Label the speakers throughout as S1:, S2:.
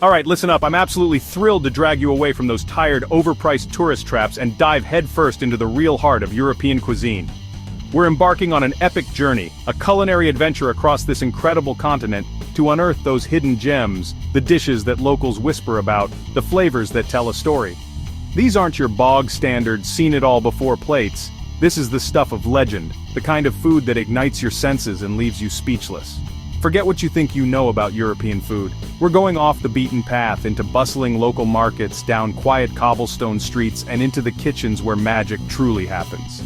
S1: Alright, listen up, I'm absolutely thrilled to drag you away from those tired, overpriced tourist traps and dive headfirst into the real heart of European cuisine. We're embarking on an epic journey, a culinary adventure across this incredible continent, to unearth those hidden gems, the dishes that locals whisper about, the flavors that tell a story. These aren't your bog-standard, seen-it-all-before plates. This is the stuff of legend, the kind of food that ignites your senses and leaves you speechless. Forget what you think you know about European food. We're going off the beaten path into bustling local markets, down quiet cobblestone streets, and into the kitchens where magic truly happens.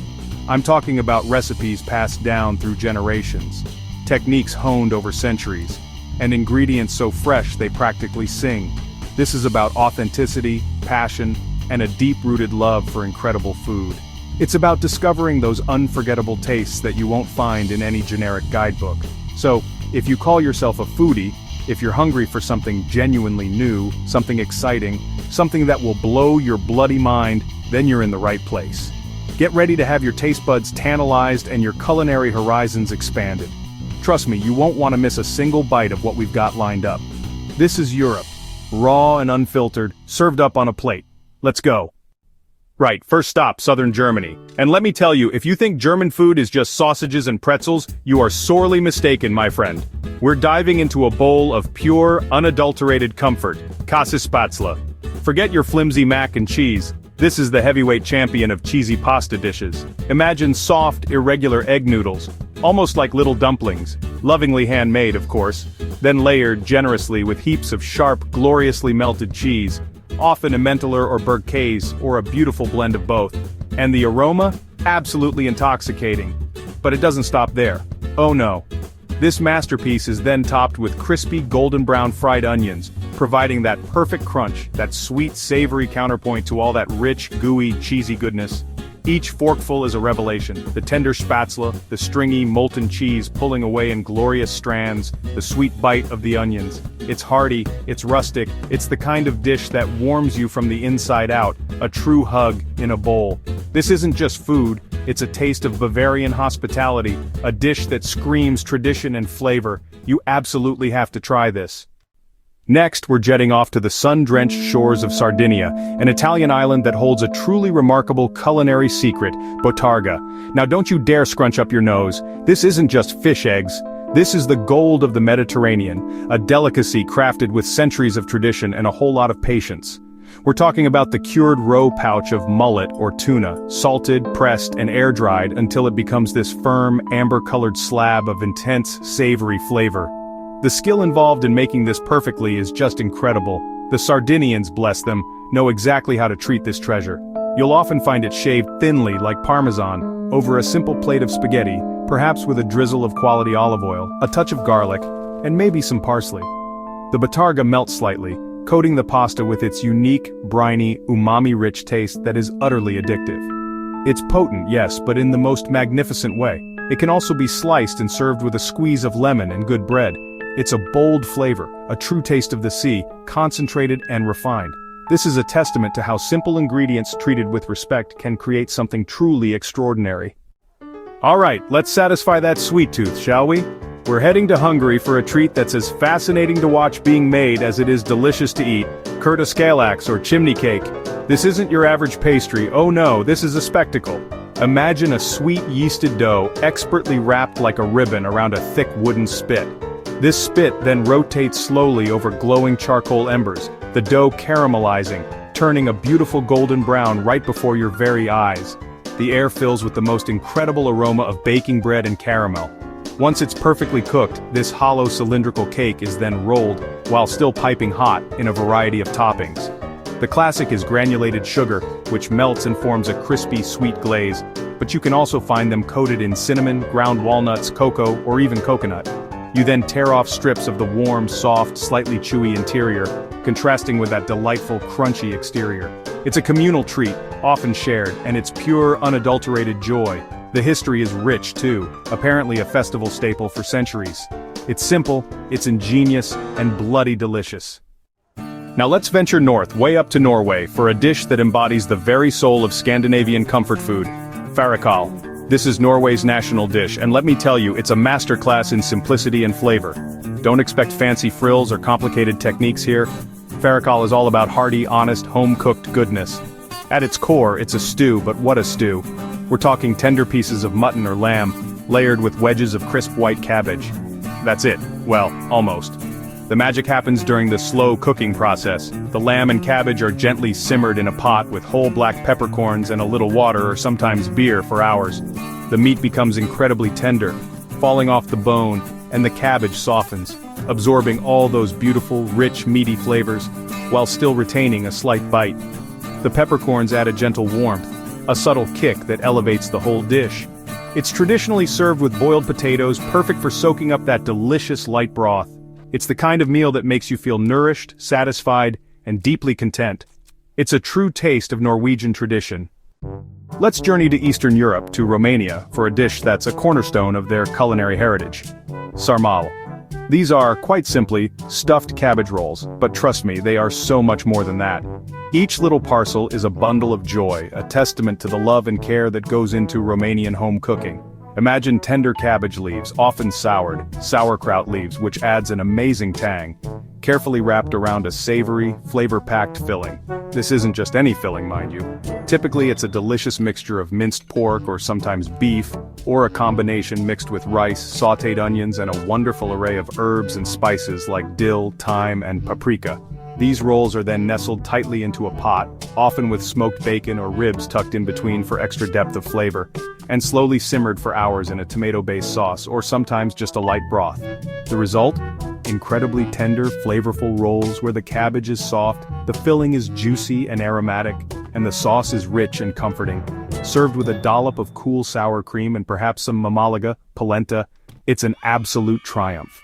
S1: I'm talking about recipes passed down through generations, techniques honed over centuries, and ingredients so fresh they practically sing. This is about authenticity, passion, and a deep-rooted love for incredible food. It's about discovering those unforgettable tastes that you won't find in any generic guidebook. So, if you call yourself a foodie, if you're hungry for something genuinely new, something exciting, something that will blow your bloody mind, then you're in the right place. Get ready to have your taste buds tantalized and your culinary horizons expanded. Trust me, you won't want to miss a single bite of what we've got lined up. This is Europe, raw and unfiltered, served up on a plate. Let's go. Right, first stop, southern Germany. And let me tell you, if you think German food is just sausages and pretzels, you are sorely mistaken, my friend. We're diving into a bowl of pure, unadulterated comfort, Käsespätzle. Forget your flimsy mac and cheese. This is the heavyweight champion of cheesy pasta dishes. Imagine soft, irregular egg noodles, almost like little dumplings, lovingly handmade, of course, then layered generously with heaps of sharp, gloriously melted cheese, often Emmentaler or Bergkäse, or a beautiful blend of both. And the aroma? Absolutely intoxicating. But it doesn't stop there. Oh no. This masterpiece is then topped with crispy golden brown fried onions, providing that perfect crunch, that sweet savory counterpoint to all that rich, gooey, cheesy goodness. Each forkful is a revelation, the tender spätzle, the stringy, molten cheese pulling away in glorious strands, the sweet bite of the onions. It's hearty, it's rustic, it's the kind of dish that warms you from the inside out, a true hug in a bowl. This isn't just food, it's a taste of Bavarian hospitality, a dish that screams tradition and flavor. You absolutely have to try this. Next, we're jetting off to the sun-drenched shores of Sardinia, an Italian island that holds a truly remarkable culinary secret, bottarga. Now don't you dare scrunch up your nose. This isn't just fish eggs. This is the gold of the Mediterranean, a delicacy crafted with centuries of tradition and a whole lot of patience. We're talking about the cured roe pouch of mullet or tuna, salted, pressed, and air-dried until it becomes this firm, amber-colored slab of intense, savory flavor. The skill involved in making this perfectly is just incredible. The Sardinians, bless them, know exactly how to treat this treasure. You'll often find it shaved thinly like Parmesan, over a simple plate of spaghetti, perhaps with a drizzle of quality olive oil, a touch of garlic, and maybe some parsley. The bottarga melts slightly, coating the pasta with its unique, briny, umami-rich taste that is utterly addictive. It's potent, yes, but in the most magnificent way. It can also be sliced and served with a squeeze of lemon and good bread. It's a bold flavor, a true taste of the sea, concentrated and refined. This is a testament to how simple ingredients treated with respect can create something truly extraordinary. Alright, let's satisfy that sweet tooth, shall we? We're heading to Hungary for a treat that's as fascinating to watch being made as it is delicious to eat, kurtoskalax or chimney cake. This isn't your average pastry, oh no, this is a spectacle. Imagine a sweet yeasted dough expertly wrapped like a ribbon around a thick wooden spit. This spit then rotates slowly over glowing charcoal embers, the dough caramelizing, turning a beautiful golden brown right before your very eyes. The air fills with the most incredible aroma of baking bread and caramel. Once it's perfectly cooked, this hollow cylindrical cake is then rolled, while still piping hot, in a variety of toppings. The classic is granulated sugar, which melts and forms a crispy, sweet glaze, but you can also find them coated in cinnamon, ground walnuts, cocoa, or even coconut. You then tear off strips of the warm, soft, slightly chewy interior, contrasting with that delightful, crunchy exterior. It's a communal treat, often shared, and it's pure, unadulterated joy. The history is rich, too, apparently a festival staple for centuries. It's simple, it's ingenious, and bloody delicious. Now let's venture north, way up to Norway, for a dish that embodies the very soul of Scandinavian comfort food, fårikål. This is Norway's national dish, and let me tell you, it's a masterclass in simplicity and flavor. Don't expect fancy frills or complicated techniques here. Farikal is all about hearty, honest, home-cooked goodness. At its core, it's a stew, but what a stew. We're talking tender pieces of mutton or lamb, layered with wedges of crisp white cabbage. That's it. Well, almost. The magic happens during the slow cooking process. The lamb and cabbage are gently simmered in a pot with whole black peppercorns and a little water or sometimes beer for hours. The meat becomes incredibly tender, falling off the bone, and the cabbage softens, absorbing all those beautiful, rich, meaty flavors, while still retaining a slight bite. The peppercorns add a gentle warmth, a subtle kick that elevates the whole dish. It's traditionally served with boiled potatoes, perfect for soaking up that delicious light broth. It's the kind of meal that makes you feel nourished, satisfied, and deeply content. It's a true taste of Norwegian tradition. Let's journey to Eastern Europe, to Romania, for a dish that's a cornerstone of their culinary heritage. Sarmale. These are, quite simply, stuffed cabbage rolls, but trust me, they are so much more than that. Each little parcel is a bundle of joy, a testament to the love and care that goes into Romanian home cooking. Imagine tender cabbage leaves, often soured, sauerkraut leaves, which adds an amazing tang, carefully wrapped around a savory, flavor-packed filling. This isn't just any filling, mind you. Typically it's a delicious mixture of minced pork or sometimes beef, or a combination mixed with rice, sautéed onions, and a wonderful array of herbs and spices like dill, thyme, and paprika. These rolls are then nestled tightly into a pot, often with smoked bacon or ribs tucked in between for extra depth of flavor, and slowly simmered for hours in a tomato-based sauce or sometimes just a light broth. The result? Incredibly tender, flavorful rolls where the cabbage is soft, the filling is juicy and aromatic, and the sauce is rich and comforting. Served with a dollop of cool sour cream and perhaps some mamalaga, polenta, it's an absolute triumph.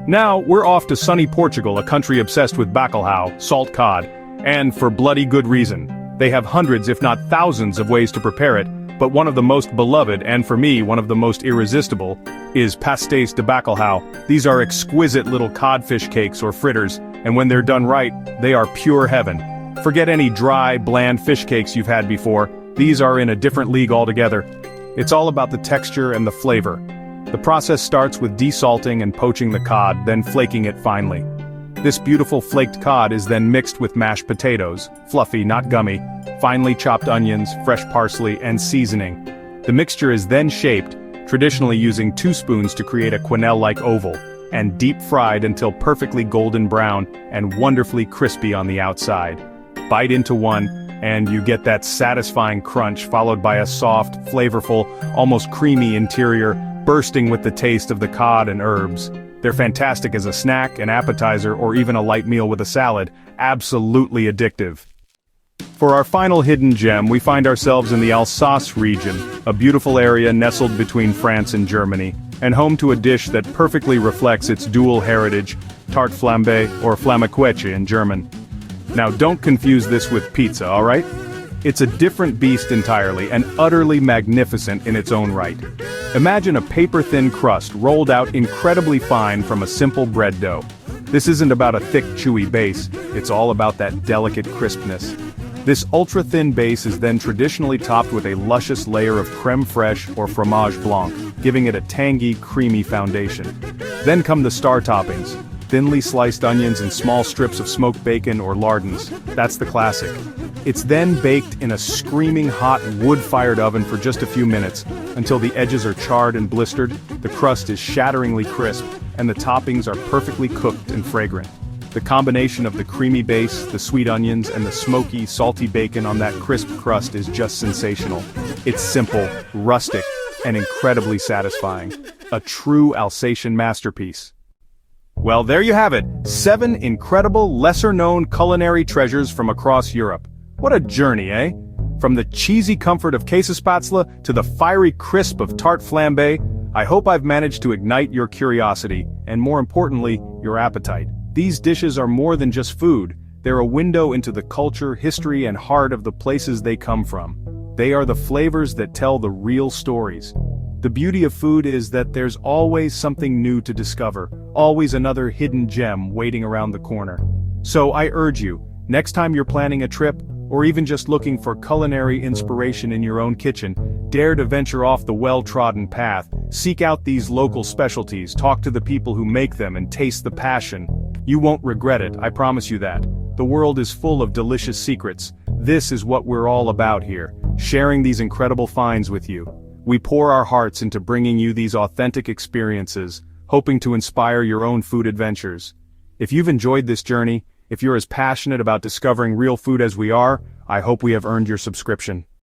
S1: Now, we're off to sunny Portugal, a country obsessed with bacalhau, salt cod, and for bloody good reason. They have hundreds if not thousands of ways to prepare it, but one of the most beloved, and for me, one of the most irresistible, is pastéis de bacalhau. These are exquisite little codfish cakes or fritters, and when they're done right, they are pure heaven. Forget any dry, bland fish cakes you've had before, these are in a different league altogether. It's all about the texture and the flavor. The process starts with desalting and poaching the cod, then flaking it finely. This beautiful flaked cod is then mixed with mashed potatoes, fluffy, not gummy, finely chopped onions, fresh parsley, and seasoning. The mixture is then shaped, traditionally using 2 spoons to create a quenelle-like oval, and deep fried until perfectly golden brown and wonderfully crispy on the outside. Bite into one, and you get that satisfying crunch followed by a soft, flavorful, almost creamy interior, bursting with the taste of the cod and herbs. They're fantastic as a snack, an appetizer, or even a light meal with a salad. Absolutely addictive. For our final hidden gem, we find ourselves in the Alsace region, a beautiful area nestled between France and Germany, and home to a dish that perfectly reflects its dual heritage, tarte flambée or flammekueche in German. Now don't confuse this with pizza, alright? It's a different beast entirely, and utterly magnificent in its own right. Imagine a paper-thin crust rolled out incredibly fine from a simple bread dough. This isn't about a thick, chewy base, it's all about that delicate crispness. This ultra-thin base is then traditionally topped with a luscious layer of crème fraîche or fromage blanc, giving it a tangy, creamy foundation. Then come the star toppings, thinly sliced onions and small strips of smoked bacon or lardons. That's the classic. It's then baked in a screaming hot wood-fired oven for just a few minutes, until the edges are charred and blistered, the crust is shatteringly crisp, and the toppings are perfectly cooked and fragrant. The combination of the creamy base, the sweet onions, and the smoky, salty bacon on that crisp crust is just sensational. It's simple, rustic, and incredibly satisfying. A true Alsatian masterpiece. Well, there you have it, 7 incredible, lesser-known culinary treasures from across Europe. What a journey, eh? From the cheesy comfort of Käsespätzle to the fiery crisp of tarte flambée, I hope I've managed to ignite your curiosity, and more importantly, your appetite. These dishes are more than just food, they're a window into the culture, history, and heart of the places they come from. They are the flavors that tell the real stories. The beauty of food is that there's always something new to discover, always another hidden gem waiting around the corner. So I urge you, next time you're planning a trip, or even just looking for culinary inspiration in your own kitchen, dare to venture off the well-trodden path, seek out these local specialties, talk to the people who make them, and taste the passion. You won't regret it, I promise you that. The world is full of delicious secrets. This is what we're all about here, sharing these incredible finds with you. We pour our hearts into bringing you these authentic experiences, hoping to inspire your own food adventures. If you've enjoyed this journey, if you're as passionate about discovering real food as we are, I hope we have earned your subscription.